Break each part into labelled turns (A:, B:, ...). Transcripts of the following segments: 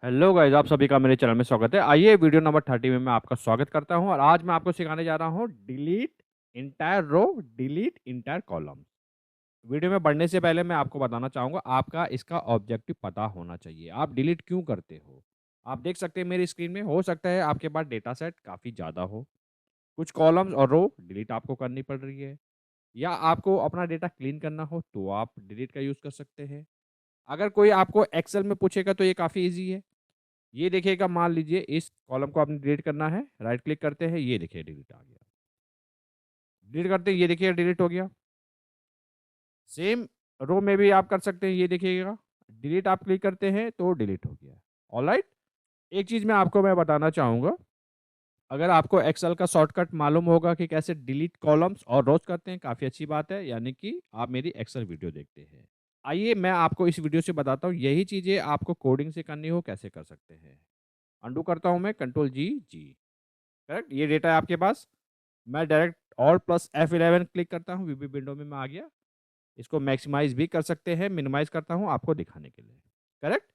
A: Hello guys, आप सभी का मेरे चैनल में स्वागत है। आइए वीडियो नंबर 30 में मैं आपका स्वागत करता हूं और आज मैं आपको सिखाने जा रहा हूं delete entire row, delete entire column. Video में बढ़ने से पहले मैं आपको बताना चाहूंगा, आपका इसका ऑब्जेक्टिव पता होना चाहिए। आप डिलीट क्यों करते हो? आप देख सकते हैं मेरी स्क्रीन में, हो सकता है आपके पास डेटा सेट काफ़ी ज़्यादा हो, कुछ कॉलम्स और रो डिलीट आपको करनी पड़ रही है, या आपको अपना डेटा क्लीन करना हो तो आप डिलीट का यूज़ कर सकते हैं। अगर कोई आपको एक्सेल में पूछेगा तो ये काफ़ी ईजी है। ये देखिएगा, मान लीजिए इस कॉलम को आपने डिलीट करना है, राइट क्लिक करते हैं, ये देखिए डिलीट आ गया। डिलीट करते हैं, ये देखिए डिलीट हो गया। सेम रो में भी आप कर सकते हैं, ये देखिएगा डिलीट आप क्लिक करते हैं तो डिलीट हो गया। ऑलराइट, एक चीज़ मैं बताना चाहूँगा, अगर आपको एक्सेल का शॉर्टकट मालूम होगा कि कैसे डिलीट कॉलम्स और रोज करते हैं, काफ़ी अच्छी बात है, यानी कि आप मेरी एक्सेल वीडियो देखते हैं। आइए मैं आपको इस वीडियो से बताता हूँ, यही चीज़ें आपको कोडिंग से करनी हो कैसे कर सकते हैं। अंडू करता हूँ मैं, कंट्रोल जी जी। करेक्ट, ये डेटा है आपके पास। मैं direct all plus F11 click करता हूँ, वीबी विंडो में मैं आ गया। इसको मैक्सिमाइज भी कर सकते हैं, मिनिमाइज करता हूँ आपको दिखाने के लिए। करेक्ट,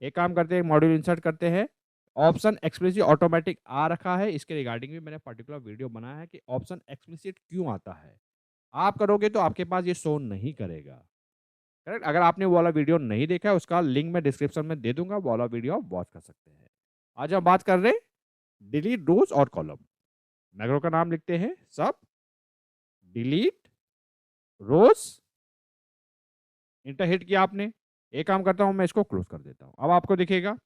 A: एक काम करते हैं, मॉड्यूल इंसर्ट करते हैं। ऑप्शन एक्सप्लिसिट ऑटोमेटिक आ रखा है, इसके रिगार्डिंग भी मैंने पर्टिकुलर वीडियो बनाया है कि ऑप्शन एक्सप्लिसिट क्यों आता है। आप करोगे तो आपके पास ये शो नहीं करेगा। करेक्ट, अगर आपने वो वाला वीडियो नहीं देखा है, उसका लिंक मैं डिस्क्रिप्शन में दे दूंगा, वो वाला वीडियो आप वॉच कर सकते हैं। आज हम बात कर रहे हैं डिलीट रोज और कॉलम। मैक्रो का नाम लिखते हैं सब डिलीट रोज। इंटर हिट किया आपने, एक काम करता हूं मैं इसको क्लोज कर देता हूं। अब आपको दिखेगा,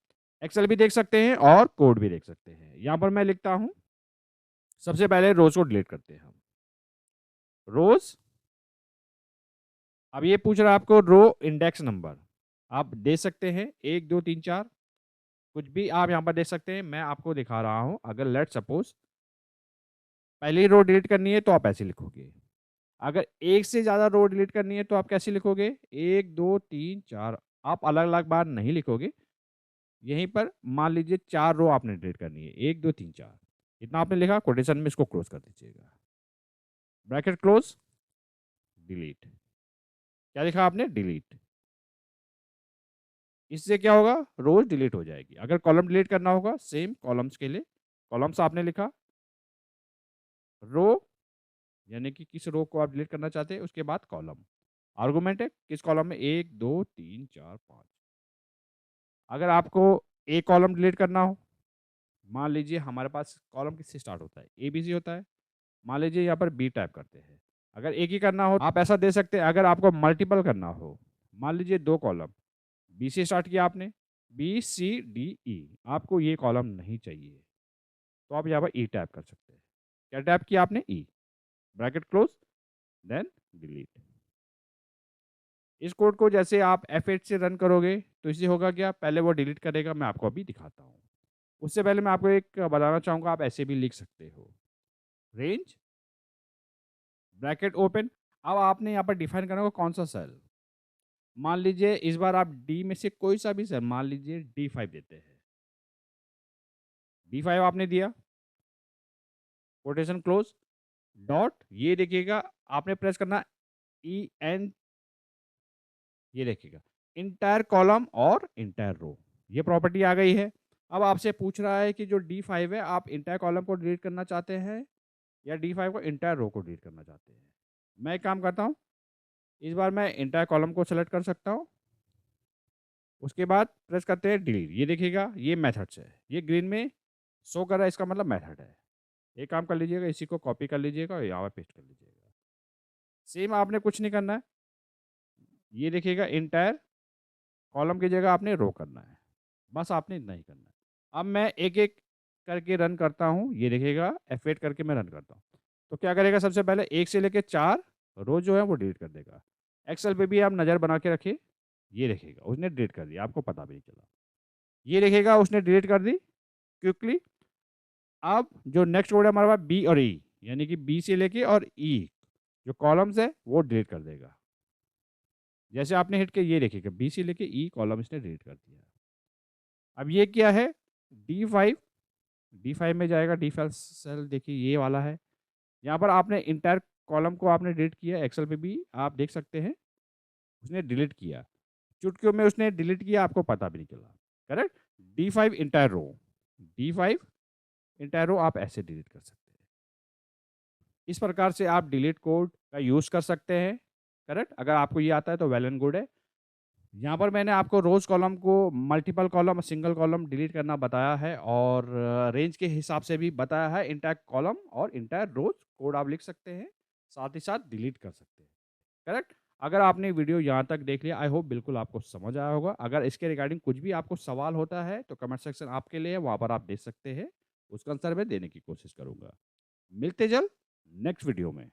A: एक्सेल भी देख सकते हैं और कोड भी देख सकते हैं। यहां पर मैं लिखता हूं, सबसे पहले रोज को डिलीट करते हैं हम। रोज, अब ये पूछ रहा है आपको रो इंडेक्स नंबर, आप दे सकते हैं 1 2 3 4, कुछ भी आप यहां पर देख सकते हैं। मैं आपको दिखा रहा हूं, अगर लेट सपोज पहली रो डिलीट करनी है तो आप ऐसे लिखोगे। अगर एक से ज़्यादा रो डिलीट करनी है तो आप कैसे लिखोगे, 1 2 3 4। आप अलग अलग बार नहीं लिखोगे, यहीं पर मान लीजिए 4 रो आपने डिलीट करनी है, 1 2 3 4, इतना आपने लिखा, कोटेशन में इसको क्लोज कर दीजिएगा, ब्रैकेट क्लोज, डिलीट। क्या लिखा आपने, डिलीट। इससे क्या होगा, रोज डिलीट हो जाएगी। अगर कॉलम डिलीट करना होगा, सेम कॉलम्स के लिए, कॉलम्स आपने लिखा, रो यानी कि किस रो को आप डिलीट करना चाहते हैं, उसके बाद कॉलम, आर्गुमेंट है किस कॉलम में, 1 2 3 4 5। अगर आपको ए कॉलम डिलीट करना हो, मान लीजिए हमारे पास कॉलम किससे स्टार्ट होता है, ए बी सी होता है, मान लीजिए यहाँ पर बी टाइप करते हैं। अगर एक ही करना हो आप ऐसा दे सकते हैं, अगर आपको मल्टीपल करना हो, मान लीजिए 2 कॉलम, बी से स्टार्ट किया आपने, बी सी डी ई, आपको ये कॉलम नहीं चाहिए तो आप यहाँ पर ई टाइप कर सकते हैं। क्या टाइप किया आपने, ई, ब्रैकेट क्लोज, देन डिलीट। इस कोड को जैसे आप F8 से रन करोगे तो इससे होगा क्या, पहले वो डिलीट करेगा, मैं आपको अभी दिखाता हूँ। उससे पहले मैं आपको एक बताना चाहूँगा, आप ऐसे भी लिख सकते हो, रेंज ब्रैकेट ओपन। अब आपने यहाँ पर डिफाइन करना होगा कौन सा सेल। मान लीजिए इस बार आप डी में से कोई सा भी सेल, मान लीजिए D5 देते हैं, D5 आपने दिया, कोटेशन क्लोज, डॉट, ये देखिएगा आपने प्रेस करना EN, ये देखिएगा इंटायर कॉलम और इंटायर रो, ये प्रॉपर्टी आ गई है। अब आपसे पूछ रहा है कि जो D5 है, आप इंटायर कॉलम को डिलीट करना चाहते हैं या D5 को इंटायर रो को डिलीट करना चाहते हैं। मैं एक काम करता हूँ, इस बार मैं इंटायर कॉलम को सेलेक्ट कर सकता हूँ, उसके बाद प्रेस करते हैं डिलीट। ये देखिएगा ये मेथड्स है, ये ग्रीन में शो कर रहा है, इसका मतलब मेथड है। एक काम कर लीजिएगा, इसी को कॉपी कर लीजिएगा और यहाँ पर पेस्ट कर लीजिएगा। सेम आपने कुछ नहीं करना है, ये देखिएगा इंटायर कॉलम की जगह आपने रो करना है, बस आपने इतना ही करना है। अब मैं एक एक करके रन करता हूँ, ये देखिएगा F8 करके मैं रन करता हूँ, तो क्या करेगा, सबसे पहले 1 से लेकर 4 रो जो है वो डिलीट कर देगा। एक्सेल पे भी आप नज़र बना के रखिए, ये देखिएगा उसने डिलीट कर दिया, आपको पता भी नहीं चला। ये देखिएगा उसने डिलीट कर दी क्विकली। अब जो नेक्स्ट वर्ड है हमारे पास बी और ई, यानी कि बी से लेके और ई जो कॉलम्स है वो डिलीट कर देगा। जैसे आपने हिट किया, ये देखिएगा बी से लेके ई कॉलम इसने डिलीट कर दिया। अब ये क्या है, D5, D5 में जाएगा, D5 सेल देखिए ये वाला है। यहाँ पर आपने इंटायर कॉलम को आपने डिलीट किया, एक्सेल पे भी आप देख सकते हैं उसने डिलीट किया, चुटकियों में उसने डिलीट किया, आपको पता भी नहीं चला। Correct, D5 entire row, D5 entire row आप ऐसे डिलीट कर सकते हैं। इस प्रकार से आप डिलीट कोड का यूज़ कर सकते हैं, करेक्ट? अगर आपको ये आता है तो वेल एंड गुड है। यहाँ पर मैंने आपको रोज़ कॉलम को मल्टीपल कॉलम और सिंगल कॉलम डिलीट करना बताया है और रेंज के हिसाब से भी बताया है। इंटायर कॉलम और इंटायर रोज़ कोड आप लिख सकते हैं, साथ ही साथ डिलीट कर सकते हैं, करेक्ट? अगर आपने वीडियो यहाँ तक देख लिया, आई होप बिल्कुल आपको समझ आया होगा। अगर इसके रिगार्डिंग कुछ भी आपको सवाल होता है तो कमेंट सेक्शन आपके लिए है, वहाँ पर आप दे सकते हैं। उसका आंसर मैं देने की कोशिश करूँगा। मिलते जल्द नेक्स्ट वीडियो में।